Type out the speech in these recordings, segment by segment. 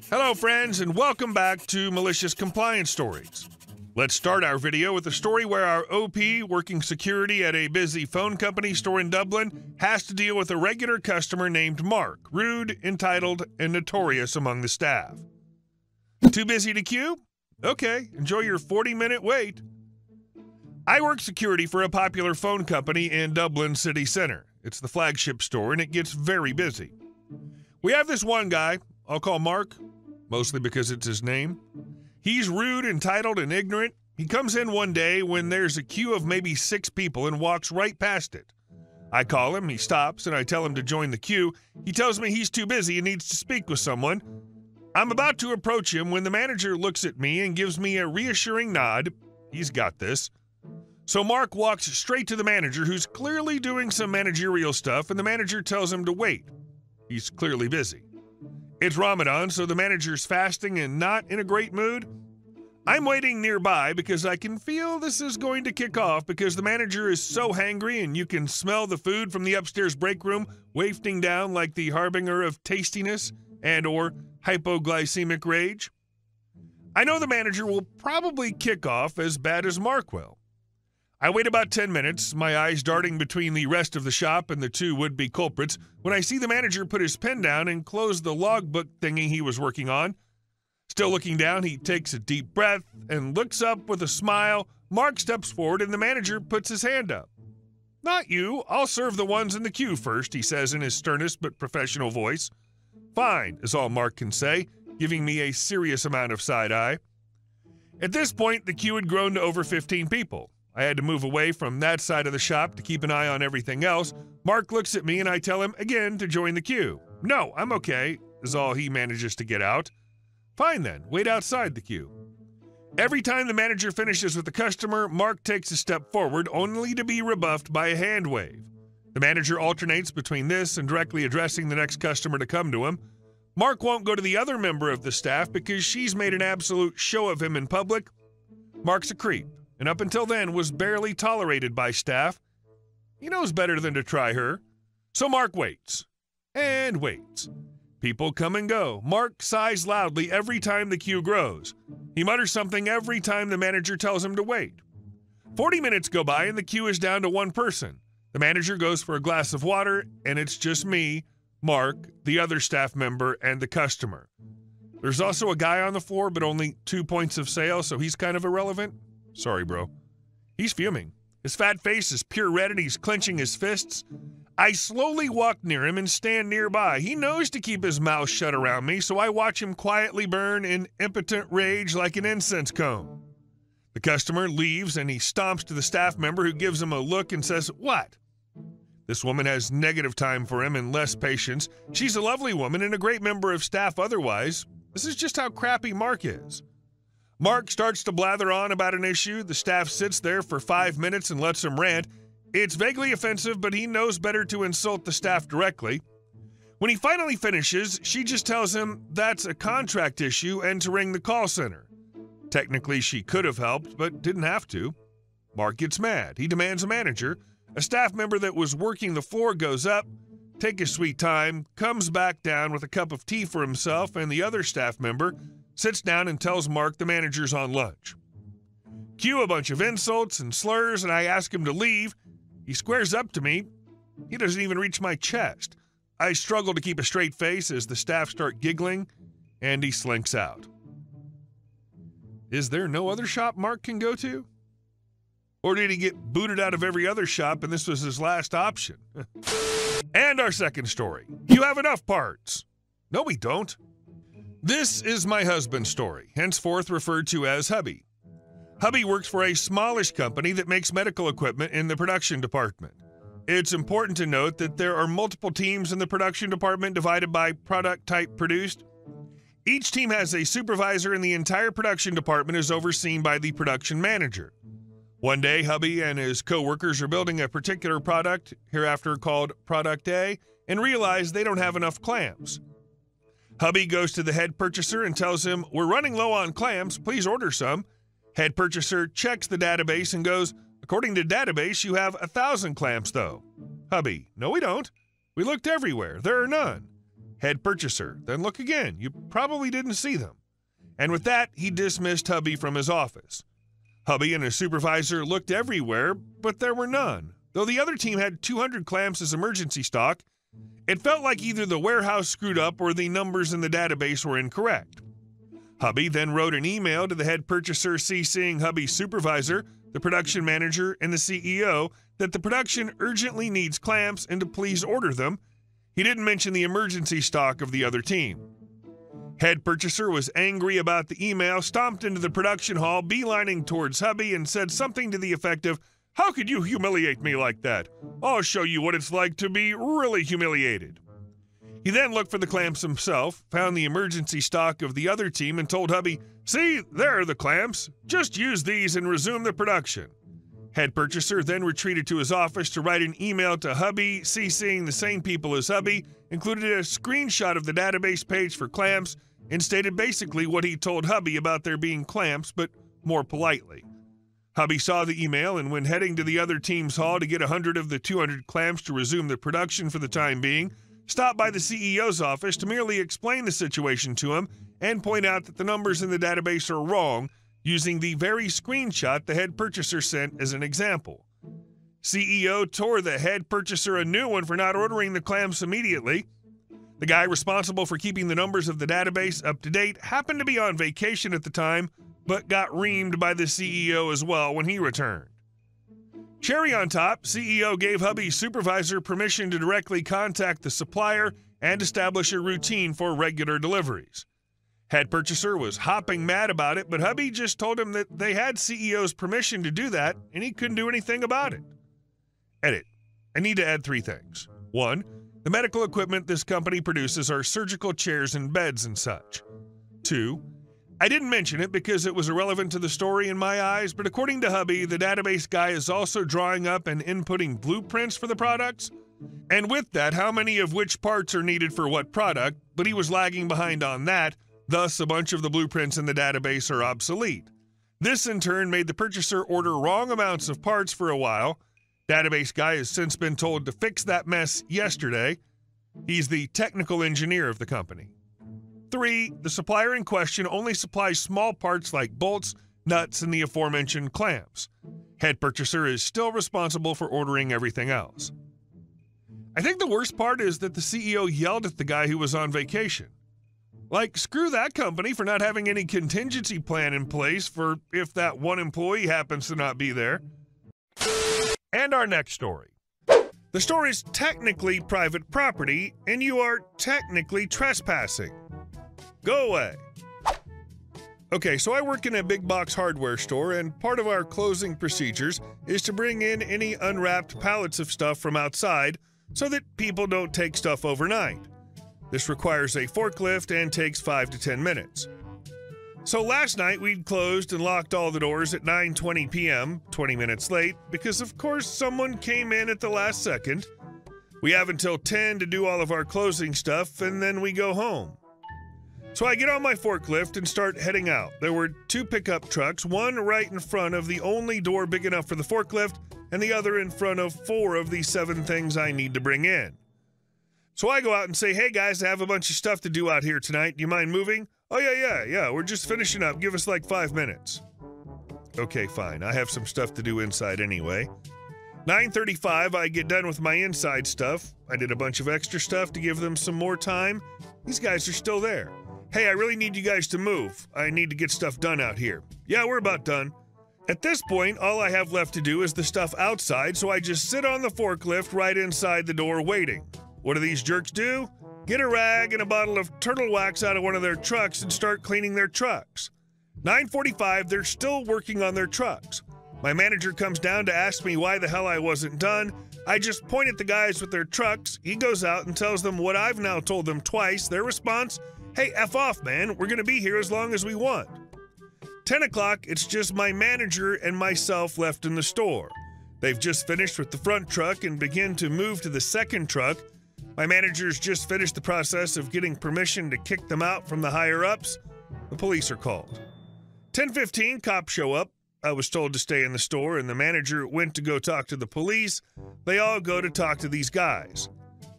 Hello friends, and welcome back to Malicious Compliance Stories. Let's start our video with a story where our OP, working security at a busy phone company store in Dublin, has to deal with a regular customer named Mark, rude, entitled, and notorious among the staff. Too busy to queue? Okay, enjoy your 40-minute wait. I work security for a popular phone company in Dublin city center. It's the flagship store, and it gets very busy. We have this one guy, I'll call Mark, mostly because it's his name. He's rude, entitled, and ignorant. He comes in one day when there's a queue of maybe 6 people and walks right past it. I call him, he stops, and I tell him to join the queue. He tells me he's too busy and needs to speak with someone. I'm about to approach him when the manager looks at me and gives me a reassuring nod. He's got this. So Mark walks straight to the manager, who's clearly doing some managerial stuff, and the manager tells him to wait. He's clearly busy. It's Ramadan, so the manager's fasting and not in a great mood. I'm waiting nearby because I can feel this is going to kick off because the manager is so hangry and you can smell the food from the upstairs break room wafting down like the harbinger of tastiness and or hypoglycemic rage. I know the manager will probably kick off as bad as Mark will. I wait about 10 minutes, my eyes darting between the rest of the shop and the 2 would-be culprits, when I see the manager put his pen down and close the logbook thingy he was working on. Still looking down, he takes a deep breath and looks up with a smile. Mark steps forward and the manager puts his hand up. "Not you, I'll serve the ones in the queue first," he says in his sternest but professional voice. "Fine," is all Mark can say, giving me a serious amount of side-eye. At this point, the queue had grown to over 15 people. I had to move away from that side of the shop to keep an eye on everything else. Mark looks at me and I tell him again to join the queue. "No, I'm okay," is all he manages to get out. "Fine then, wait outside the queue." Every time the manager finishes with the customer, Mark takes a step forward, only to be rebuffed by a hand wave. The manager alternates between this and directly addressing the next customer to come to him. Mark won't go to the other member of the staff because she's made an absolute show of him in public. Mark's a creep, and up until then was barely tolerated by staff. He knows better than to try her. So Mark waits. And waits. People come and go. Mark sighs loudly every time the queue grows. He mutters something every time the manager tells him to wait. 40 minutes go by and the queue is down to 1 person. The manager goes for a glass of water, and it's just me, Mark, the other staff member, and the customer. There's also a guy on the floor, but only 2 points of sale, so he's kind of irrelevant. Sorry, bro. He's fuming. His fat face is pure red and he's clenching his fists. I slowly walk near him and stand nearby. He knows to keep his mouth shut around me, so I watch him quietly burn in impotent rage like an incense cone. The customer leaves and he stomps to the staff member, who gives him a look and says, "What?" This woman has negative time for him and less patience. She's a lovely woman and a great member of staff otherwise. This is just how crappy Mark is. Mark starts to blather on about an issue. The staff sits there for 5 minutes and lets him rant. It's vaguely offensive, but he knows better to insult the staff directly. When he finally finishes, she just tells him that's a contract issue and to ring the call center. Technically, she could have helped, but didn't have to. Mark gets mad. He demands a manager. A staff member that was working the floor goes up, takes his sweet time, comes back down with a cup of tea for himself, and the other staff member sits down and tells Mark the manager's on lunch. Cue a bunch of insults and slurs, and I ask him to leave. He squares up to me. He doesn't even reach my chest. I struggle to keep a straight face as the staff start giggling, and he slinks out. Is there no other shop Mark can go to? Or did he get booted out of every other shop and this was his last option? And our second story. You have enough parts. No, we don't. This is my husband's story, henceforth referred to as Hubby. Hubby works for a smallish company that makes medical equipment in the production department. It's important to note that there are multiple teams in the production department divided by product type produced. Each team has a supervisor and the entire production department is overseen by the production manager. One day, Hubby and his co-workers are building a particular product, hereafter called Product A, and realize they don't have enough clams. Hubby goes to the head purchaser and tells him, "We're running low on clams, please order some." Head purchaser checks the database and goes, "According to database, you have 1,000 clams though." Hubby, "No we don't. We looked everywhere. There are none." Head purchaser, then look again. You probably didn't see them. And with that, he dismissed Hubby from his office. Hubby and his supervisor looked everywhere, but there were none. Though the other team had 200 clamps as emergency stock, it felt like either the warehouse screwed up or the numbers in the database were incorrect. Hubby then wrote an email to the head purchaser CCing Hubby's supervisor, the production manager, and the CEO that the production urgently needs clamps and to please order them. He didn't mention the emergency stock of the other team. Head purchaser was angry about the email, stomped into the production hall, beelining towards Hubby, and said something to the effect of, "How could you humiliate me like that? I'll show you what it's like to be really humiliated." He then looked for the clamps himself, found the emergency stock of the other team, and told Hubby, "See, there are the clamps. Just use these and resume the production." Head purchaser then retreated to his office to write an email to Hubby, CCing the same people as Hubby, included a screenshot of the database page for clamps, and stated basically what he told Hubby about there being clamps, but more politely. Hubby saw the email, and when heading to the other team's hall to get 100 of the 200 clamps to resume the production for the time being, stopped by the CEO's office to merely explain the situation to him and point out that the numbers in the database are wrong, using the very screenshot the head purchaser sent as an example. CEO tore the head purchaser a new one for not ordering the clamps immediately. The guy responsible for keeping the numbers of the database up to date happened to be on vacation at the time, but got reamed by the CEO as well when he returned. Cherry on top, CEO gave Hubby's supervisor permission to directly contact the supplier and establish a routine for regular deliveries. Head purchaser was hopping mad about it, but Hubby just told him that they had CEO's permission to do that, and he couldn't do anything about it. Edit. I need to add 3 things. 1. The medical equipment this company produces are surgical chairs and beds and such. 2. I didn't mention it because it was irrelevant to the story in my eyes, but according to Hubby, the database guy is also drawing up and inputting blueprints for the products, and with that, how many of which parts are needed for what product, but he was lagging behind on that, thus a bunch of the blueprints in the database are obsolete. This in turn made the purchaser order wrong amounts of parts for a while. Database guy has since been told to fix that mess yesterday. He's the technical engineer of the company. 3, the supplier in question only supplies small parts like bolts, nuts, and the aforementioned clamps. Head purchaser is still responsible for ordering everything else. I think the worst part is that the CEO yelled at the guy who was on vacation. Like, screw that company for not having any contingency plan in place for if that one employee happens to not be there. And our next story. The store is technically private property, and you are technically trespassing. Go away. Okay, so I work in a big box hardware store, and part of our closing procedures is to bring in any unwrapped pallets of stuff from outside so that people don't take stuff overnight. This requires a forklift and takes 5 to 10 minutes. So last night we'd closed and locked all the doors at 9:20 p.m., 20 minutes late, because of course someone came in at the last second. We have until 10 to do all of our closing stuff, and then we go home. So I get on my forklift and start heading out. There were 2 pickup trucks, one right in front of the only door big enough for the forklift, and the other in front of 4 of the 7 things I need to bring in. So I go out and say, "Hey guys, I have a bunch of stuff to do out here tonight. Do you mind moving?" "Oh yeah, we're just finishing up. Give us like 5 minutes. Okay, fine. I have some stuff to do inside anyway. 9:35, I get done with my inside stuff. I did a bunch of extra stuff to give them some more time. These guys are still there. "Hey, I really need you guys to move. I need to get stuff done out here." "Yeah, we're about done." At this point, all I have left to do is the stuff outside, so I just sit on the forklift right inside the door waiting. What do these jerks do? Get a rag and a bottle of turtle wax out of one of their trucks and start cleaning their trucks. 9:45, they're still working on their trucks. My manager comes down to ask me why the hell I wasn't done. I just point at the guys with their trucks. He goes out and tells them what I've now told them twice. Their response, "Hey, F off, man. We're going to be here as long as we want." 10 o'clock, it's just my manager and myself left in the store. They've just finished with the front truck and begin to move to the second truck. My manager's just finished the process of getting permission to kick them out from the higher-ups. The police are called. 10:15, cops show up. I was told to stay in the store, and the manager went to go talk to the police. They all go to talk to these guys.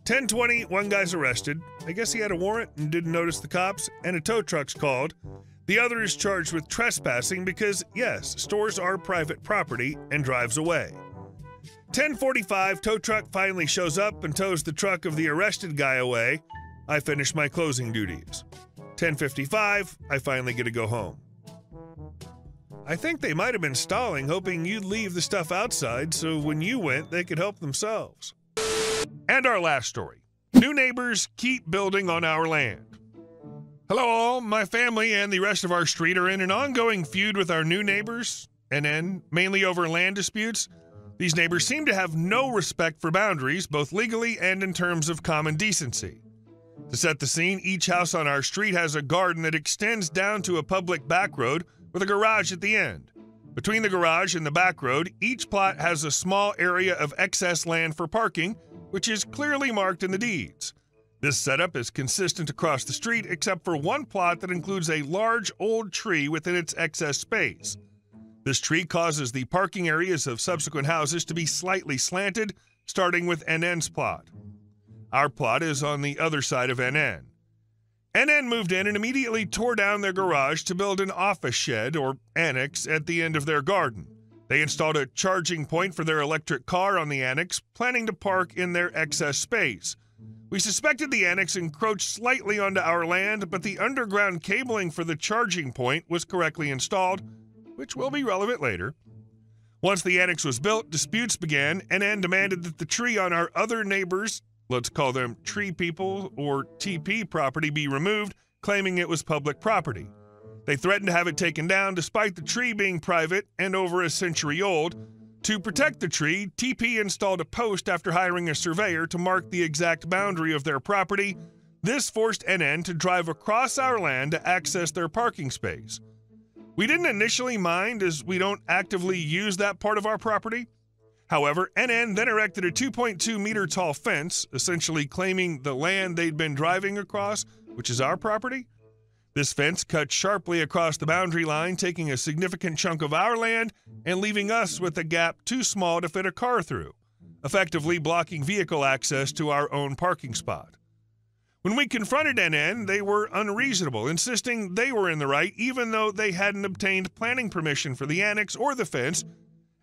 10:20, one guy's arrested. I guess he had a warrant and didn't notice the cops, and a tow truck's called. The other is charged with trespassing because, yes, stores are private property, and drives away. 10:45, tow truck finally shows up and tows the truck of the arrested guy away. I finish my closing duties. 10:55, I finally get to go home. I think they might have been stalling, hoping you'd leave the stuff outside so when you went, they could help themselves. And our last story. New neighbors keep building on our land. Hello all, my family and the rest of our street are in an ongoing feud with our new neighbors, and mainly over land disputes. These neighbors seem to have no respect for boundaries, both legally and in terms of common decency. To set the scene, each house on our street has a garden that extends down to a public back road with a garage at the end. Between the garage and the back road, each plot has a small area of excess land for parking, which is clearly marked in the deeds. This setup is consistent across the street except for one plot that includes a large old tree within its excess space. This tree causes the parking areas of subsequent houses to be slightly slanted, starting with NN's plot. Our plot is on the other side of NN. NN moved in and immediately tore down their garage to build an office shed, or annex, at the end of their garden. They installed a charging point for their electric car on the annex, planning to park in their excess space. We suspected the annex encroached slightly onto our land, but the underground cabling for the charging point was correctly installed, which will be relevant later. Once the annex was built, disputes began. NN demanded that the tree on our other neighbors, let's call them tree people or TP property, be removed, claiming it was public property. They threatened to have it taken down despite the tree being private and over a century old. To protect the tree, TP installed a post after hiring a surveyor to mark the exact boundary of their property. This forced NN to drive across our land to access their parking space. We didn't initially mind as we don't actively use that part of our property. However, NN then erected a 2.2-meter tall fence, essentially claiming the land they'd been driving across, which is our property. This fence cut sharply across the boundary line, taking a significant chunk of our land and leaving us with a gap too small to fit a car through, effectively blocking vehicle access to our own parking spot. When we confronted NN, they were unreasonable, insisting they were in the right even though they hadn't obtained planning permission for the annex or the fence.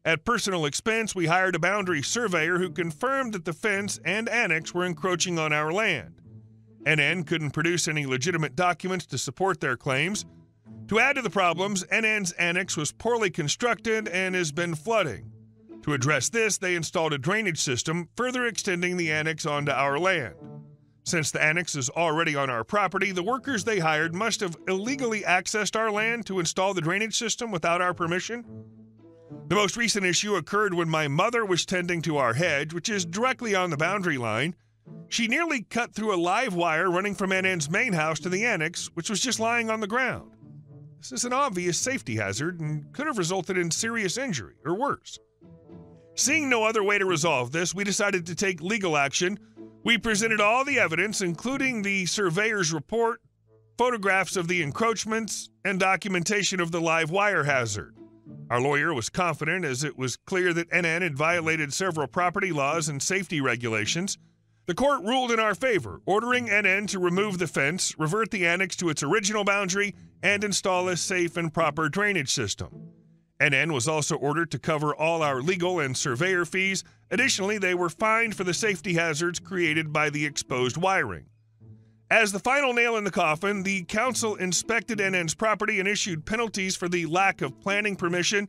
At personal expense, we hired a boundary surveyor who confirmed that the fence and annex were encroaching on our land. NN couldn't produce any legitimate documents to support their claims. To add to the problems, NN's annex was poorly constructed and has been flooding. To address this, they installed a drainage system, further extending the annex onto our land. Since the annex is already on our property, the workers they hired must have illegally accessed our land to install the drainage system without our permission. The most recent issue occurred when my mother was tending to our hedge, which is directly on the boundary line. She nearly cut through a live wire running from NN's main house to the annex, which was just lying on the ground. This is an obvious safety hazard and could have resulted in serious injury, or worse. Seeing no other way to resolve this, we decided to take legal action. We presented all the evidence, including the surveyor's report, photographs of the encroachments, and documentation of the live wire hazard. Our lawyer was confident as it was clear that NN had violated several property laws and safety regulations. The court ruled in our favor, ordering NN to remove the fence, revert the annex to its original boundary, and install a safe and proper drainage system. NN was also ordered to cover all our legal and surveyor fees. Additionally, they were fined for the safety hazards created by the exposed wiring. As the final nail in the coffin, the council inspected NN's property and issued penalties for the lack of planning permission.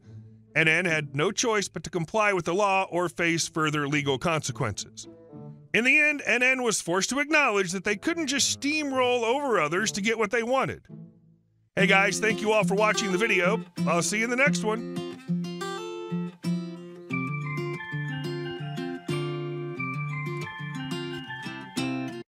NN had no choice but to comply with the law or face further legal consequences. In the end, NN was forced to acknowledge that they couldn't just steamroll over others to get what they wanted. Hey guys, thank you all for watching the video. I'll see you in the next one.